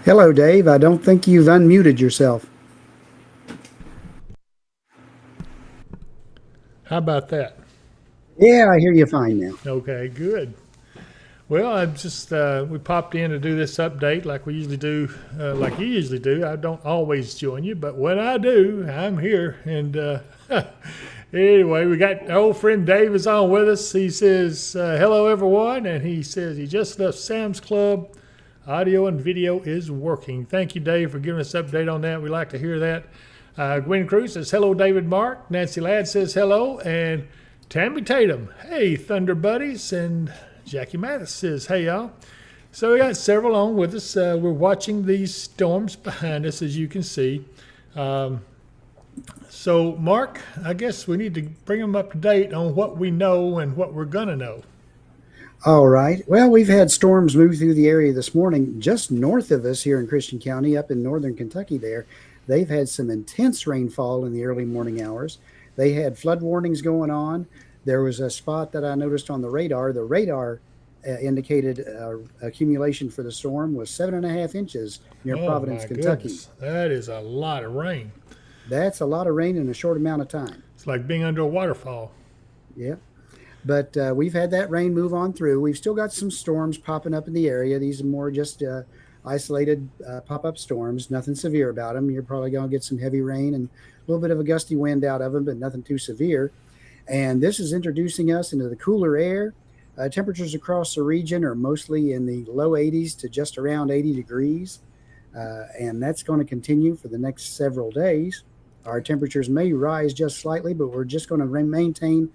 Hello, Dave. I don't think you've unmuted yourself. How about that? Yeah, I hear you fine now. Okay, good. Well, we popped in to do this update like we usually do, like you usually do. I don't always join you, but when I do, I'm here. And anyway, we got our old friend Dave is on with us. He says, hello, everyone. And he says he just left Sam's Club. Audio and video is working. Thank you, Dave, for giving us an update on that. We like to hear that. Gwen Cruz says, hello, David Mark. Nancy Ladd says, hello. And Tammy Tatum, hey, Thunder Buddies. And Jackie Mattis says, hey, y'all. So we got several on with us. We're watching these storms behind us, as you can see. So, Mark, I guess we need to bring them up to date on what we know and what we're going to know. All right. Well, we've had storms move through the area this morning, just north of us here in Christian County, up in northern Kentucky there. They've had some intense rainfall in the early morning hours. They had flood warnings going on. There was a spot that I noticed on the radar. The radar indicated accumulation for the storm was 7.5 inches near Oh, Providence, my Kentucky. goodness. That is a lot of rain. That's a lot of rain in a short amount of time. It's like being under a waterfall. Yeah. But we've had that rain move on through. We've still got some storms popping up in the area. These are more just isolated pop-up storms. Nothing severe about them. You're probably going to get some heavy rain and a little bit of a gusty wind out of them, but nothing too severe. And this is introducing us into the cooler air. Temperatures across the region are mostly in the low 80s to just around 80 degrees. And that's going to continue for the next several days. Our temperatures may rise just slightly, but we're just going to maintain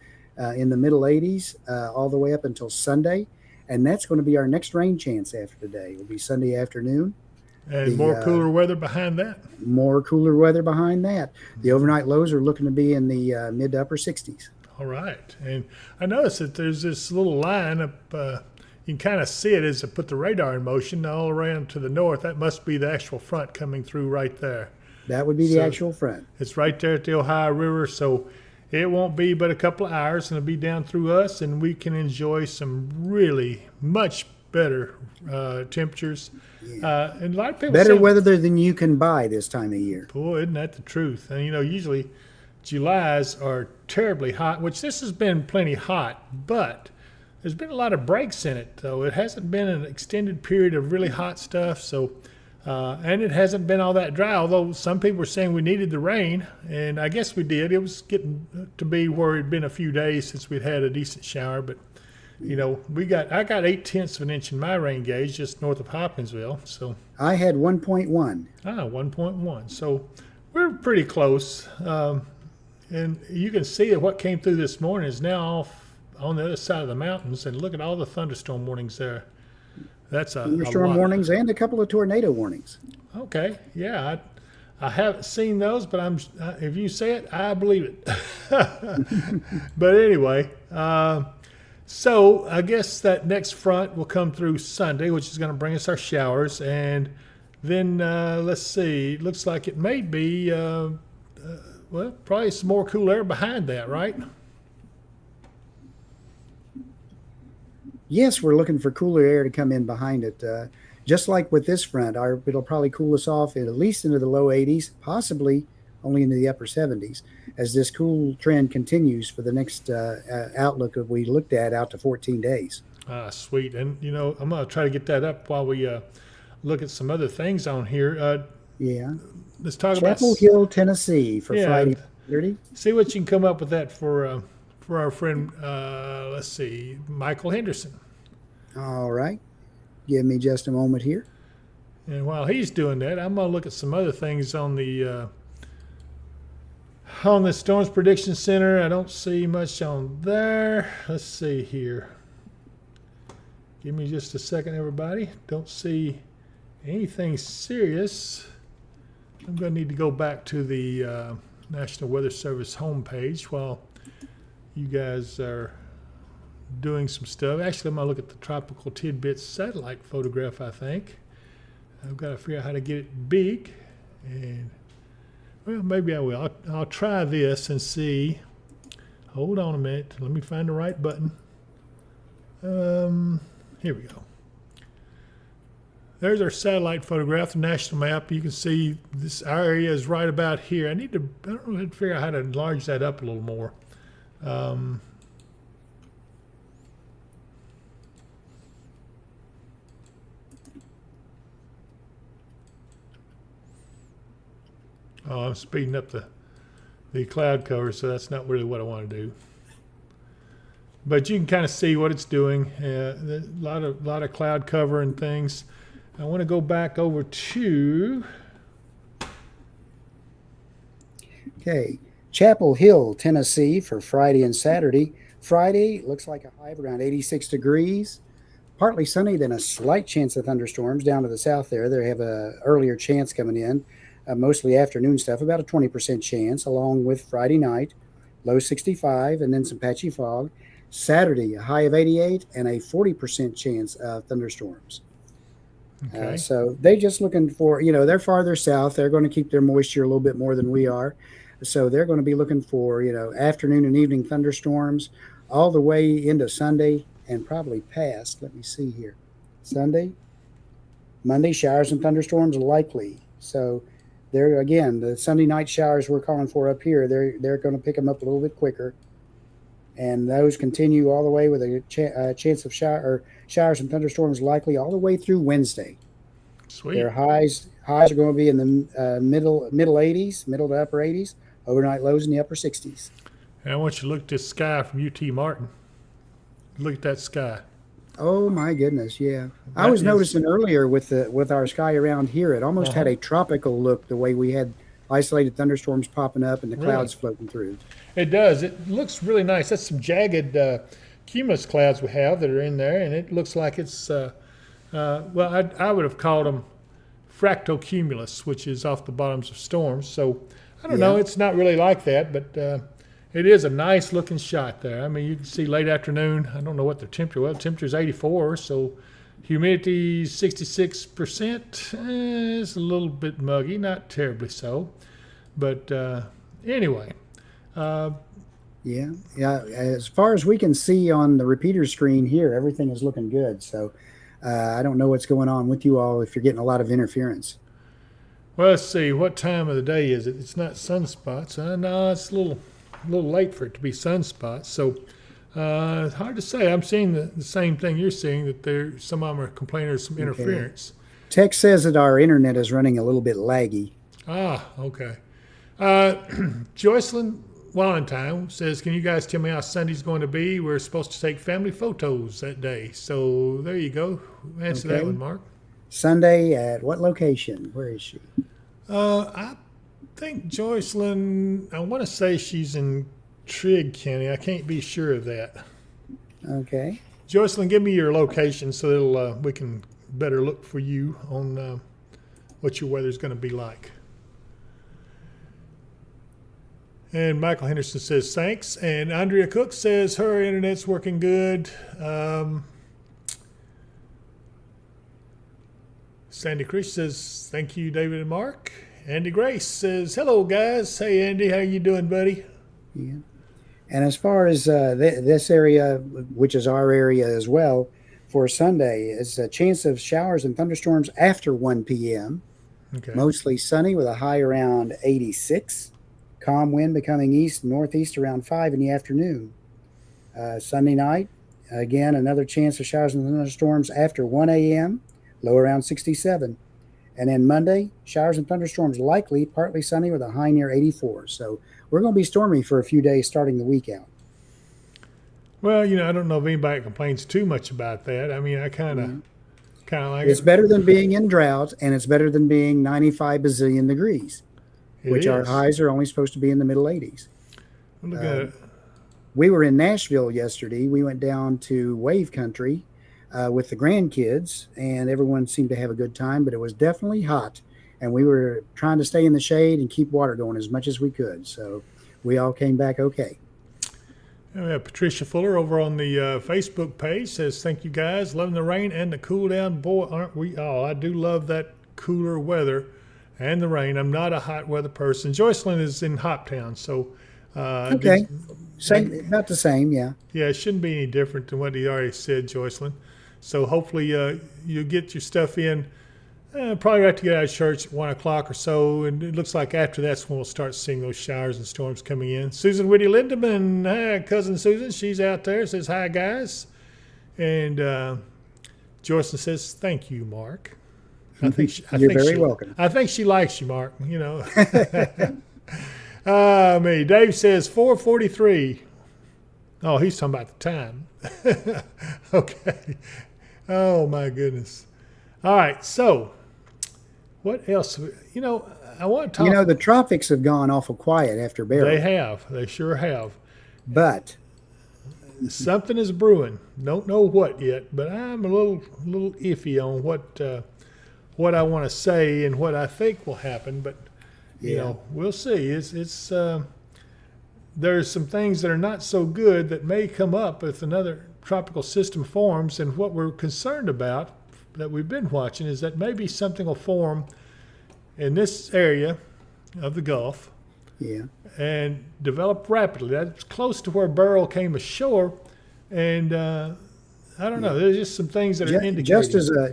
in the middle 80s all the way up until Sunday. And that's going to be our next rain chance after today. It'll be Sunday afternoon. And more cooler weather behind that. More cooler weather behind that. The overnight lows are looking to be in the mid to upper 60s. All right. And I noticed that there's this little line up. You can kind of see it as I put the radar in motion all around to the north. That must be the actual front coming through right there. That would be the actual front. It's right there at the Ohio River. So it won't be but a couple of hours, and it'll be down through us, and we can enjoy some really much better temperatures. Yeah. And a lot of people better say, weather than you can buy this time of year. boy, isn't that the truth? And, usually Julys are terribly hot, which this has been plenty hot, but there's been a lot of breaks in it, though. It hasn't been an extended period of really hot stuff, so and it hasn't been all that dry, although some people were saying we needed the rain, and I guess we did. It was getting to be where it'd been a few days since we'd had a decent shower, but I got 0.8 of an inch in my rain gauge just north of Hopkinsville. So I had 1.1. 1.1. So we're pretty close, and you can see that what came through this morning is now off on the other side of the mountains, and look at all the thunderstorm warnings there. That's a Thunderstorm lot. warnings and a couple of tornado warnings. Okay, yeah, I haven't seen those, but if you say it, I believe it. But anyway, so I guess that next front will come through Sunday, which is going to bring us our showers, and then let's see. It looks like it may be probably some more cool air behind that, right? Yes, we're looking for cooler air to come in behind it. Just like with this front, it'll probably cool us off at least into the low 80s, possibly only into the upper 70s, as this cool trend continues for the next outlook that we looked at out to 14 days. Ah, sweet. And, I'm going to try to get that up while we look at some other things on here. Yeah. Let's talk Chapel about Hill, Tennessee for Friday 30. See what you can come up with that for our friend, let's see, Michael Henderson. All right. Give me just a moment here. And while he's doing that, I'm going to look at some other things on the Storms Prediction Center. I don't see much on there. Let's see here. Give me just a second, everybody. Don't see anything serious. I'm going to need to go back to the National Weather Service homepage while you guys are doing some stuff. Actually, I'm going to look at the Tropical Tidbits satellite photograph, I think. I've got to figure out how to get it big. And, well, maybe I will. I'll try this and see. Hold on a minute. Let me find the right button. Here we go. there's our satellite photograph, the national map. You can see this, our area is right about here. I don't know, I need to figure out how to enlarge that up a little more. Oh, I'm speeding up the cloud cover, so that's not really what I want to do. But you can kind of see what it's doing. A lot of cloud cover and things. I want to go back over to. Okay, Chapel Hill, Tennessee for Friday and Saturday. Friday looks like a high of around 86 degrees. Partly sunny, then a slight chance of thunderstorms down to the south there. They have a earlier chance coming in. Mostly afternoon stuff, about a 20% chance, along with Friday night, low 65, and then some patchy fog. Saturday, a high of 88 and a 40% chance of thunderstorms. Okay. So they're just looking for, they're farther south. They're going to keep their moisture a little bit more than we are. So they're going to be looking for, afternoon and evening thunderstorms all the way into Sunday and probably past. Let me see here. Sunday, Monday, showers and thunderstorms likely. So there again, the Sunday night showers we're calling for up here, they're going to pick them up a little bit quicker, and those continue all the way with a chance of showers and thunderstorms likely all the way through Wednesday. Sweet. Their highs are going to be in the middle 80s, middle to upper 80s. Overnight lows in the upper 60s. And I want you to look at this sky from UT Martin. Look at that sky. Oh my goodness, yeah. I was noticing earlier with our sky around here, it almost had a tropical look the way we had isolated thunderstorms popping up and the clouds floating through. It does. It looks really nice. That's some jagged cumulus clouds we have that are in there, and it looks like it's well, I would have called them fractocumulus, which is off the bottoms of storms. So I don't know. It's not really like that, but it is a nice looking shot there. I mean, you can see late afternoon. I don't know what the temperature was. The temperature is 84, so humidity 66%. It's a little bit muggy, not terribly so. But anyway. Yeah. As far as we can see on the repeater screen here, everything is looking good. So I don't know what's going on with you all if you're getting a lot of interference. Well, let's see. What time of the day is it? It's not sunspots. No, it's a little late for it to be sunspots. So it's hard to say. I'm seeing the same thing you're seeing, that some of them are complaining there's some interference. Tech says that our internet is running a little bit laggy. Ah, okay. Joycelyn Wallentheim says, can you guys tell me how Sunday's going to be? We're supposed to take family photos that day. So there you go. Answer that one, Mark. Sunday at what location? Where is she? I think Joycelyn, I want to say she's in Trigg County. I can't be sure of that. Okay. Joycelyn, give me your location so that we can better look for you on what your weather's going to be like. And Michael Henderson says thanks. And Andrea Cook says her internet's working good. Sandy Krish says thank you, David and Mark. Andy Grace says hello, guys. Hey, Andy, how you doing, buddy? Yeah. And as far as this area, which is our area as well, for Sunday, is a chance of showers and thunderstorms after 1 p.m. Okay. Mostly sunny with a high around 86. Calm wind becoming east-northeast around 5 in the afternoon. Sunday night, again, another chance of showers and thunderstorms after 1 a.m., low around 67. And then Monday, showers and thunderstorms likely, partly sunny with a high near 84. So we're going to be stormy for a few days starting the week out. Well, I don't know if anybody complains too much about that. I mean, I kind of like it. It's better than being in drought, and it's better than being 95 bazillion degrees, which our highs are only supposed to be in the middle 80s. Look at it. We were in Nashville yesterday. We went down to Wave Country with the grandkids, and everyone seemed to have a good time, but it was definitely hot. And we were trying to stay in the shade and keep water going as much as we could. So we all came back okay. We have Patricia Fuller over on the Facebook page says, thank you guys. Loving the rain and the cool down. Boy, aren't we all? I do love that cooler weather and the rain. I'm not a hot weather person. Joycelyn is in Hoptown, so okay. Same, about the same, yeah. Yeah, it shouldn't be any different than what he already said, Joycelyn. So hopefully you'll get your stuff in Probably right to get out of church at 1 o'clock or so, and it looks like after that's when we'll start seeing those showers and storms coming in. Susan Whitty Lindeman, cousin Susan, she's out there, says hi guys, and Joyce says thank you, Mark. You're very welcome. I think she likes you, Mark. You know. Me. Dave says 4:43. Oh, he's talking about the time. Okay. Oh my goodness. All right. So, what else? You know, I want to talk. You know, the tropics have gone awful quiet after Beryl. They have. They sure have. But something is brewing. Don't know what yet, but I'm a little iffy on what I want to say and what I think will happen. But you know, we'll see. It's there's some things that are not so good that may come up if another tropical system forms. And what we're concerned about that we've been watching is that maybe something will form in this area of the Gulf. Yeah. And develop rapidly. That's close to where Beryl came ashore, and I don't know. There's just some things that are indicating.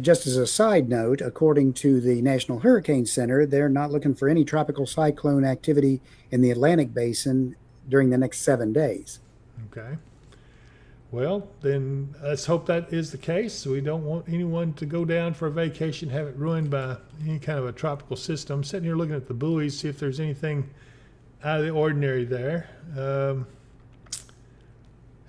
Just as a side note, according to the National Hurricane Center, they're not looking for any tropical cyclone activity in the Atlantic Basin during the next 7 days. Okay. Well, then let's hope that is the case. We don't want anyone to go down for a vacation, have it ruined by any kind of a tropical system. I'm sitting here looking at the buoys, see if there's anything out of the ordinary there.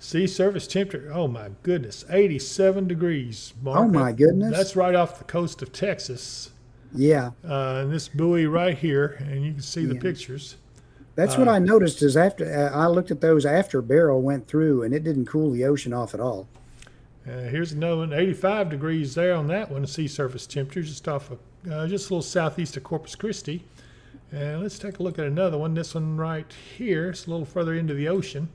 Sea surface temperature, oh my goodness, 87 degrees. Mark. Oh my goodness. That's right off the coast of Texas. Yeah. And this buoy right here, and you can see the pictures. That's what I noticed is after I looked at those after Beryl went through, and it didn't cool the ocean off at all. Here's another one, 85 degrees there on that one, sea surface temperature, just off of, just a little southeast of Corpus Christi. And let's take a look at another one. This one right here, it's a little further into the ocean.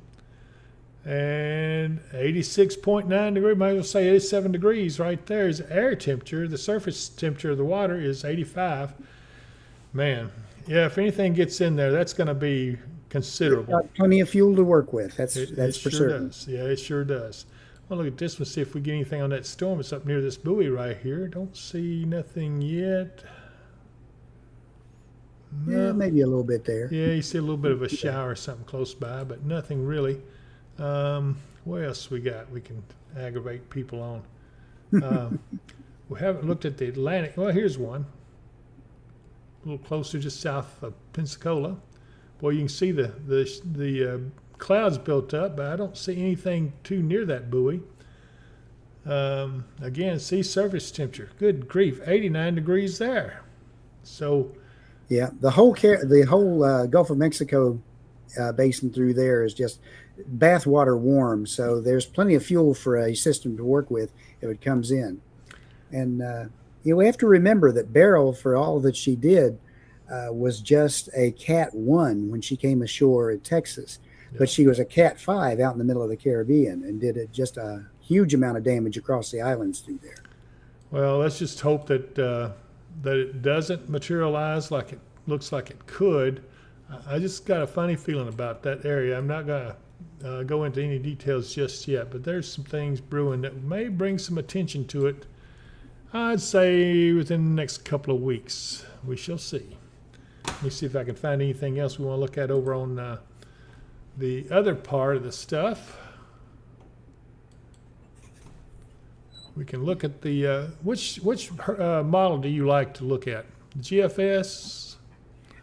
And 86.9 degrees, might as well say 87 degrees right there is air temperature. The surface temperature of the water is 85. Man, yeah, if anything gets in there, that's going to be considerable. Got plenty of fuel to work with. That's for sure certain. Does. Yeah, it sure does. Well, look at this one, see if we get anything on that storm. It's up near this buoy right here. Don't see nothing yet. No. Yeah, maybe a little bit there. Yeah, you see a little bit of a shower or something close by, but nothing really. What else we got we can aggravate people on? We haven't looked at the Atlantic. Well, here's one. A little closer, just south of Pensacola. Boy, you can see the clouds built up, but I don't see anything too near that buoy. Again, sea surface temperature. Good grief, 89 degrees there. So, yeah, the whole Gulf of Mexico basin through there is just bathwater warm. So there's plenty of fuel for a system to work with if it comes in. And we have to remember that Beryl, for all that she did, was just a Cat 1 when she came ashore in Texas. Yeah. But she was a Cat 5 out in the middle of the Caribbean and did just a huge amount of damage across the islands through there. Well, let's just hope that that it doesn't materialize like it looks like it could. I just got a funny feeling about that area. I'm not going to go into any details just yet, but there's some things brewing that may bring some attention to it. I'd say within the next couple of weeks. We shall see. Let me see if I can find anything else we want to look at over on the other part of the stuff. We can look at the which model do you like to look at? GFS?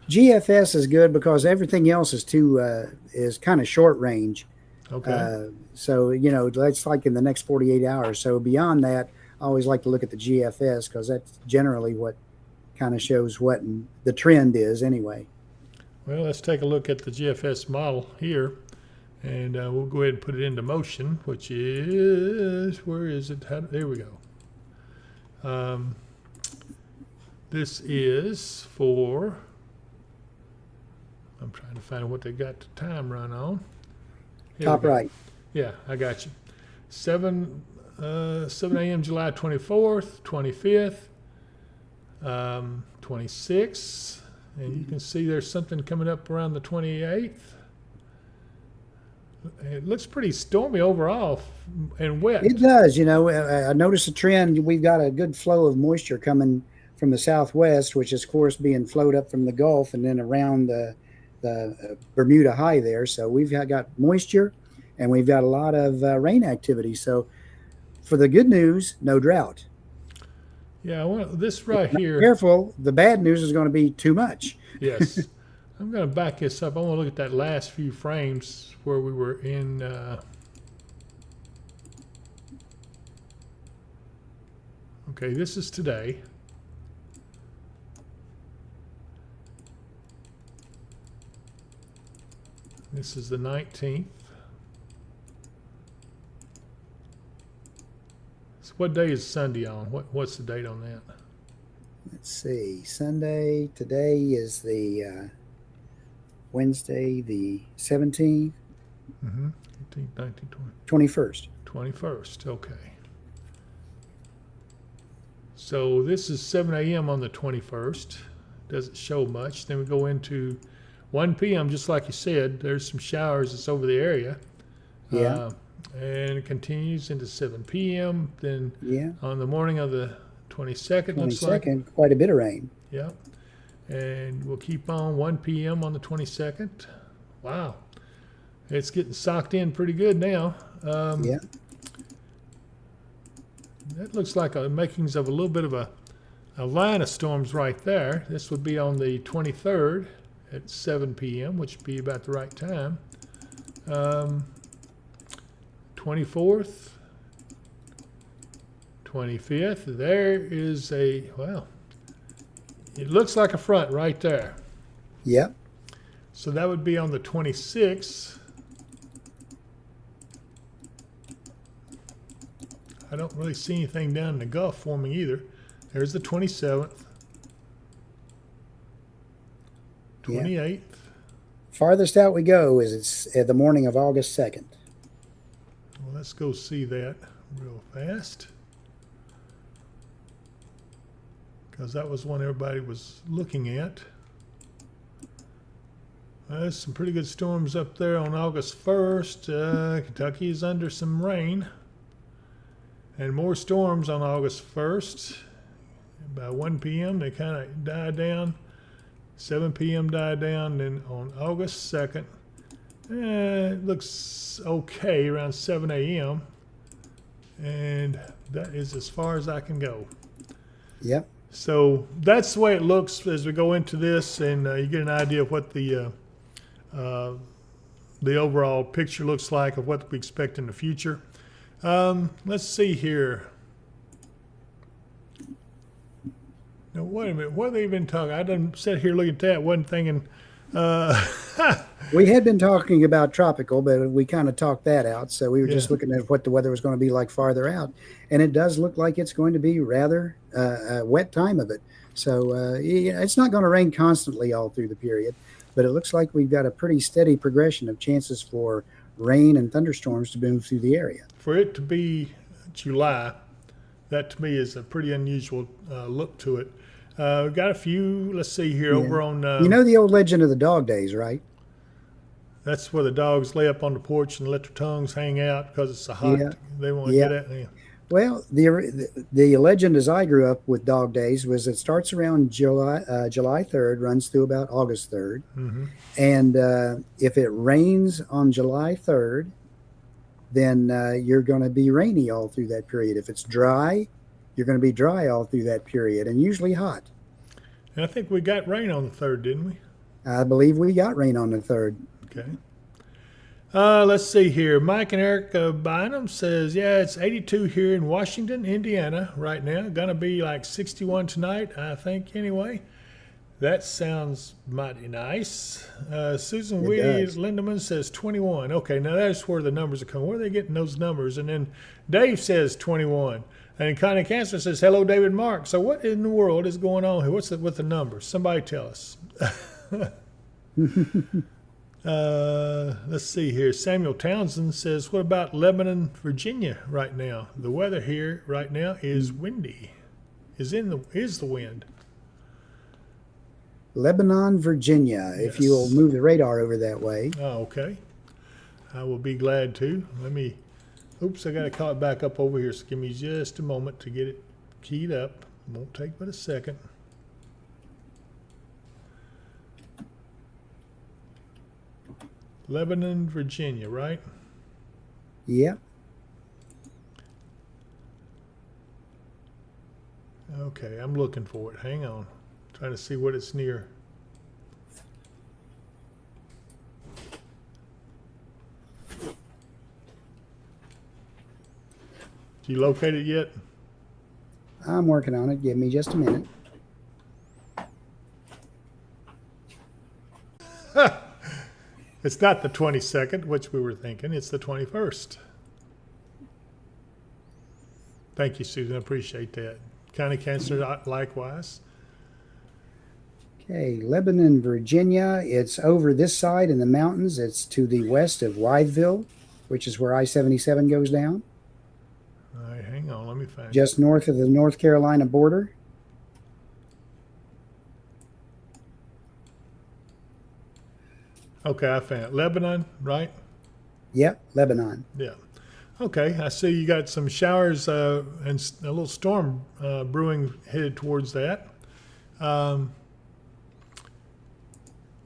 GFS is good because everything else is kind of short range. Okay. So that's like in the next 48 hours. So beyond that, I always like to look at the GFS because that's generally what kind of shows what the trend is anyway. Well, let's take a look at the GFS model here. And we'll go ahead and put it into motion, which is, where is it? There we go. This is for, I'm trying to find what they got the time run on. Here Top right. Yeah, I got you. 7 a.m. July 24th, 25th, 26th. And you can see there's something coming up around the 28th. It looks pretty stormy overall and wet. It does. I noticed a trend. We've got a good flow of moisture coming from the southwest, which is, of course, being flowed up from the Gulf and then around the Bermuda High there. So we've got moisture, and we've got a lot of rain activity. So for the good news, no drought. Yeah, well, this right here. Careful, the bad news is going to be too much. Yes. I'm going to back this up. I want to look at that last few frames where we were in. Okay, this is today. This is the 19th. So what day is Sunday on? What's the date on that? Let's see. Sunday, today is the Wednesday, the 17th, 18th, 19th, 20th. 21st. 21st, okay. So this is 7 a.m. on the 21st. Doesn't show much. Then we go into 1 p.m., just like you said. There's some showers that's over the area. Yeah. And it continues into 7 p.m. Then Yeah. on the morning of the 22nd, looks like. 22nd, quite a bit of rain. Yeah. And we'll keep on 1 p.m. on the 22nd. Wow. It's getting socked in pretty good now. Yeah. That looks like a makings of a little bit of a line of storms right there. This would be on the 23rd at 7 p.m., which would be about the right time. 24th, 25th, there is well, it looks like a front right there. Yep. So that would be on the 26th. I don't really see anything down in the Gulf forming either. There's the 27th, 28th. Farthest out we go is it's the morning of August 2nd. Well, let's go see that real fast, because that was one everybody was looking at. There's some pretty good storms up there on August 1st. Kentucky is under some rain. And more storms on August 1st. By 1 p.m. they kind of died down. 7 p.m. died down. Then on August 2nd, it looks okay around 7 a.m. And that is as far as I can go. Yep. So that's the way it looks as we go into this, and you get an idea of what the overall picture looks like of what we expect in the future. Let's see here. Now, wait a minute. What have they been talking? I done sat here looking at that, wasn't thinking. We had been talking about tropical, but we kind of talked that out. So we were just looking at what the weather was going to be like farther out. And it does look like it's going to be rather a wet time of it. So it's not going to rain constantly all through the period, but it looks like we've got a pretty steady progression of chances for rain and thunderstorms to move through the area. For it to be July, that to me is a pretty unusual look to it. We've got a few, let's see here, over on... you know the old legend of the dog days, right? That's where the dogs lay up on the porch and let their tongues hang out because it's so hot. Yeah. They want to get at me. Well, the legend as I grew up with dog days was it starts around July 3rd, runs through about August 3rd. Mm-hmm. And if it rains on July 3rd, then you're going to be rainy all through that period. If it's dry, you're going to be dry all through that period, and usually hot. And I think we got rain on the 3rd, didn't we? I believe we got rain on the 3rd. Okay. Let's see here. Mike and Eric Bynum says, yeah, it's 82 here in Washington, Indiana right now. Gonna be like 61 tonight, I think, anyway. That sounds mighty nice. Susan Weedy Lindemann says 21. Okay, now that's where the numbers are coming. Where are they getting those numbers? And then Dave says 21. And Connie Cancer says, hello, David Mark. So what in the world is going on here? What's with the numbers? Somebody tell us. Let's see here. Samuel Townsend says, what about Lebanon, Virginia right now? The weather here right now is windy. Is the wind. Lebanon, Virginia, Yes. if you will move the radar over that way. Oh, okay. I will be glad to. Oops, I got to call it back up over here. So give me just a moment to get it keyed up. Won't take but a second. Lebanon, Virginia, right? Yep. Okay, I'm looking for it. Hang on. Trying to see what it's near. Do you locate it yet? I'm working on it. Give me just a minute. It's not the 22nd, which we were thinking. It's the 21st. Thank you, Susan. I appreciate that. County Councilor, likewise. Okay, Lebanon, Virginia. It's over this side in the mountains. It's to the west of Wytheville, which is where I-77 goes down. All right, hang on. Let me find it. Just north of the North Carolina border. Okay, I found it. Lebanon, right? Yep, Lebanon. Yeah. Okay, I see you got some showers and a little storm brewing headed towards that.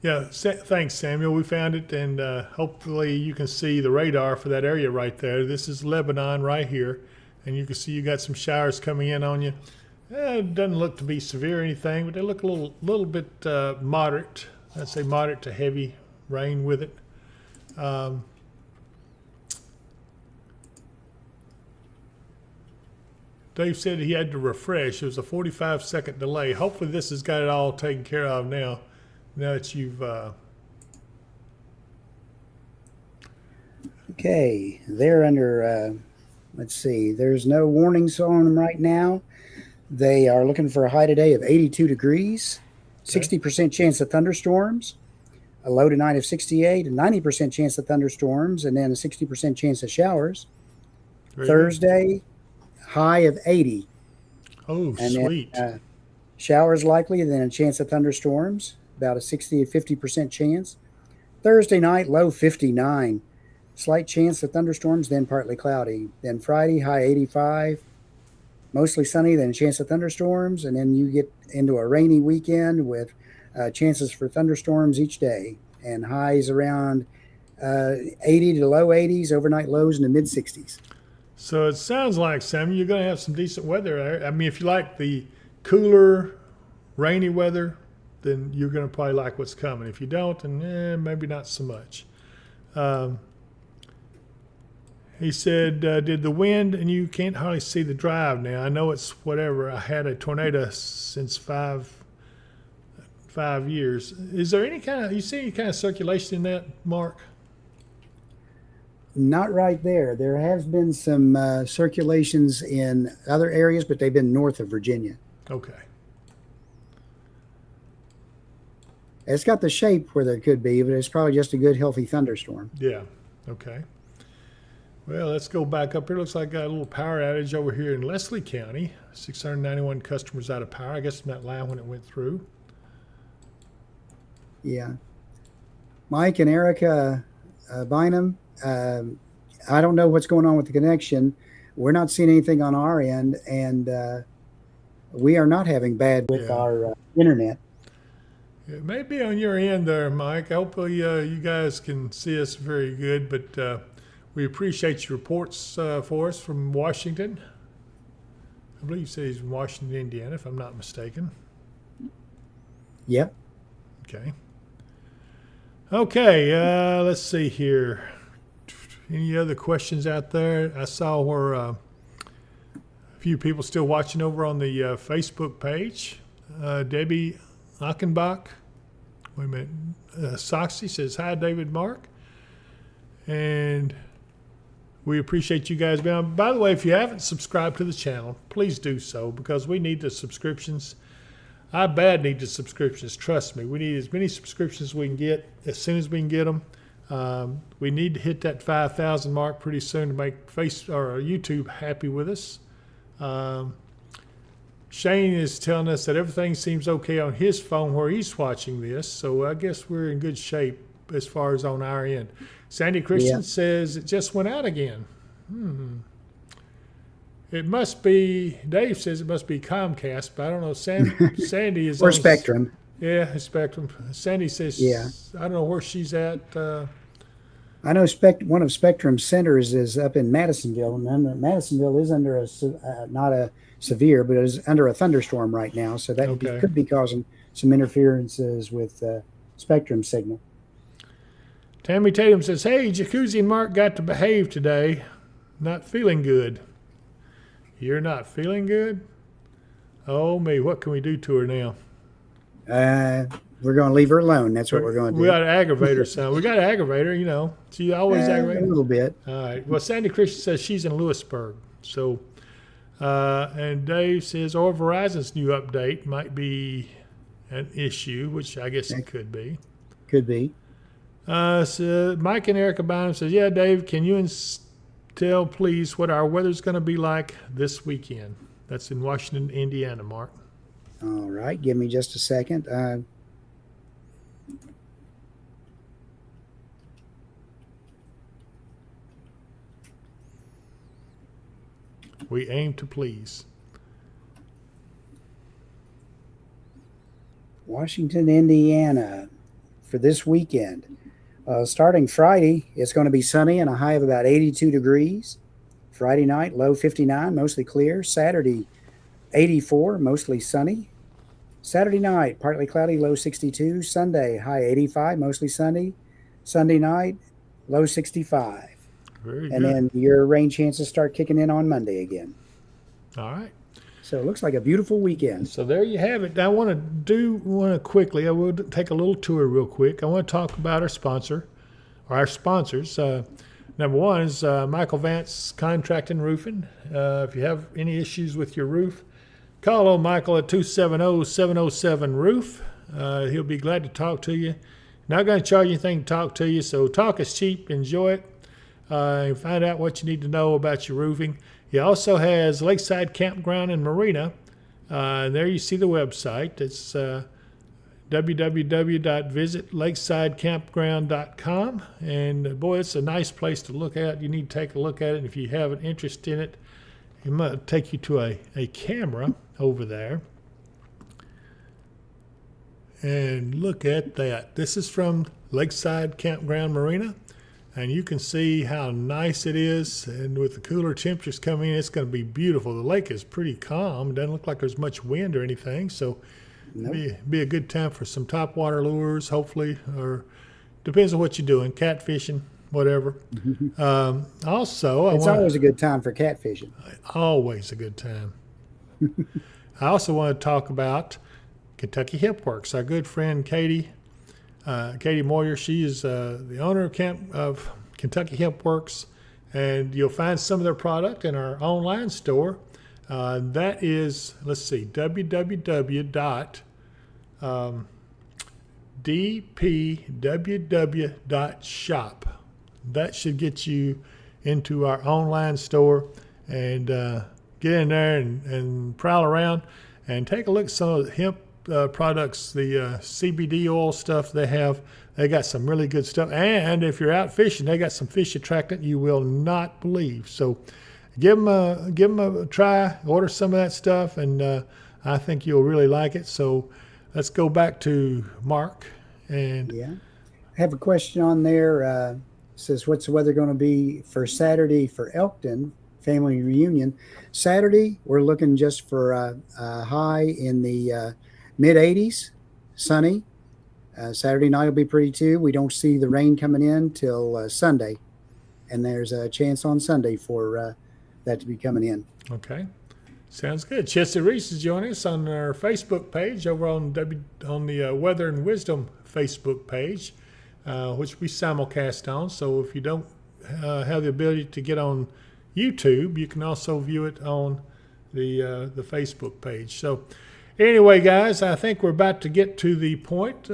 Yeah, thanks, Samuel. We found it, and hopefully you can see the radar for that area right there. This is Lebanon right here, and you can see you got some showers coming in on you. It doesn't look to be severe or anything, but they look a little bit moderate. I'd say moderate to heavy rain with it. Dave said he had to refresh. It was a 45-second delay. Hopefully this has got it all taken care of now. Now that you've... Okay, they're under, let's see, there's no warnings on them right now. They are looking for a high today of 82 degrees, 60% chance of thunderstorms, a low tonight of 68, a 90% chance of thunderstorms, and then a 60% chance of showers. Thursday, high of 80. Oh, and sweet. Then, showers likely, and then a chance of thunderstorms, about a 60 to 50% chance. Thursday night, low 59. Slight chance of thunderstorms, then partly cloudy. Then Friday, high 85. Mostly sunny, then a chance of thunderstorms. And then you get into a rainy weekend with chances for thunderstorms each day. And highs around 80 to low 80s, overnight lows in the mid 60s. So it sounds like, Sam, you're going to have some decent weather. I mean, if you like the cooler, rainy weather, then you're going to probably like what's coming. If you don't, then maybe not so much. He said, did the wind, and you can't hardly see the drive now. I know it's whatever. I had a tornado since five years. Is there any kind of, you see any kind of circulation in that, Mark? Not right there. There has been some circulations in other areas, but they've been north of Virginia. Okay. It's got the shape where there could be, but it's probably just a good, healthy thunderstorm. Yeah. Okay. Well, let's go back up here. Looks like I got a little power outage over here in Leslie County. 691 customers out of power. I guess from that line when it went through. Yeah. Mike and Erica Bynum, I don't know what's going on with the connection. We're not seeing anything on our end, and we are not having bad with our internet. It may be on your end there, Mike. Hopefully you guys can see us very good, but we appreciate your reports for us from Washington. I believe you say he's in Washington, Indiana, if I'm not mistaken. Yep. Okay. Okay, let's see here. Any other questions out there? I saw where a few people still watching over on the Facebook page. Debbie Achenbach. Wait a minute. Soxy says, hi, David Mark. And we appreciate you guys being on. By the way, if you haven't subscribed to the channel, please do so, because we need the subscriptions. I bad need the subscriptions. Trust me. We need as many subscriptions as we can get as soon as we can get them. We need to hit that 5,000 mark pretty soon to make YouTube happy with us. Shane is telling us that everything seems okay on his phone where he's watching this, so I guess we're in good shape as far as on our end. Sandy Christian says it just went out again. It must be, Dave says it must be Comcast, but I don't know. Sandy is or Spectrum. Yeah, Spectrum. Sandy says, I don't know where she's at. I know one of Spectrum's centers is up in Madisonville, and Madisonville is under not a severe, but is under a thunderstorm right now, so that Okay. could be causing some interferences with Spectrum signal. Tammy Tatum says, "Hey, Jacuzzi and Mark got to behave today. Not feeling good." You're not feeling good? Oh me, what can we do to her now? We're going to leave her alone. That's what we're going to do. We got to aggravate her, son. We got to aggravate her, you know. She always a aggravates. little bit. All right. Well, Sandy Christian says she's in Lewisburg. So, and Dave says, or Verizon's new update might be an issue, which I guess it could be. Could be. So Mike and Erica Bynum says, yeah, Dave, can you tell, please, what our weather's going to be like this weekend? That's in Washington, Indiana, Mark. All right. Give me just a second. We aim to please. Washington, Indiana for this weekend. Starting Friday, it's going to be sunny and a high of about 82 degrees. Friday night, low 59, mostly clear. Saturday, 84, mostly sunny. Saturday night, partly cloudy, low 62. Sunday, high 85, mostly sunny. Sunday night, low 65. Very And good. then your rain chances start kicking in on Monday again. All right. So it looks like a beautiful weekend. So there you have it. I want to quickly, I will take a little tour real quick. I want to talk about our sponsor, or our sponsors. Number one is Michael Vance Contracting Roofing. If you have any issues with your roof, call old Michael at 270-707-ROOF. He'll be glad to talk to you. Not going to charge you anything to talk to you, so talk is cheap. Enjoy it. Find out what you need to know about your roofing. He also has Lakeside Campground and Marina. There you see the website. It's www.visitlakesidecampground.com. And boy, it's a nice place to look at. You need to take a look at it. And if you have an interest in it, it might take you to a camera over there. And look at that. This is from Lakeside Campground Marina. And you can see how nice it is. And with the cooler temperatures coming in, it's going to be beautiful. The lake is pretty calm. It doesn't look like there's much wind or anything. So Nope. be a good time for some topwater lures, hopefully. Or depends on what you're doing, catfishing, whatever. Also, It's always a good time for catfishing. always a good time. I also want to talk about Kentucky Hemp Works. Our good friend Katie Moyer, she is the owner of Kentucky Hemp Works, and you'll find some of their product in our online store. That is, let's see, www.dpww.shop. That should get you into our online store and get in there and prowl around and take a look at some of the hemp products, the CBD oil stuff they have. They got some really good stuff. And if you're out fishing, they got some fish attractant you will not believe. So give them a try, order some of that stuff, and I think you'll really like it. So let's go back to Mark. And Yeah. I have a question on there. Says, what's the weather going to be for Saturday for Elkton family reunion? Saturday, we're looking just for a high in the mid 80s, sunny. Saturday night will be pretty too. We don't see the rain coming in till Sunday, and there's a chance on Sunday for that to be coming in. okay, sounds good. Chelsea Reese is joining us on our Facebook page over on the Weather and Wisdom Facebook page, which we simulcast on. So if you don't have the ability to get on YouTube, you can also view it on the Facebook page. So anyway, guys, I think we're about to get to the point.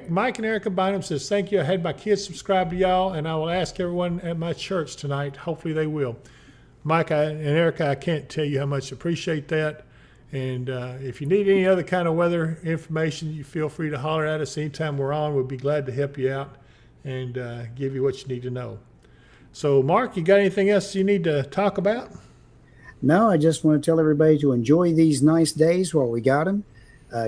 Mike and Erica Bynum says, thank you. I had my kids subscribe to y'all, and I will ask everyone at my church tonight. Hopefully they will. Mike and Erica, I can't tell you how much I appreciate that. And if you need any other kind of weather information, you feel free to holler at us anytime we're on. We'll be glad to help you out and give you what you need to know. So, Mark, you got anything else you need to talk about? No, I just want to tell everybody to enjoy these nice days while we got them.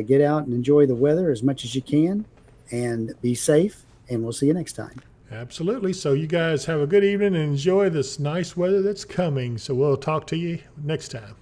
Get out and enjoy the weather as much as you can, and be safe. And we'll see you next time. Absolutely. So you guys have a good evening and enjoy this nice weather that's coming. So we'll talk to you next time.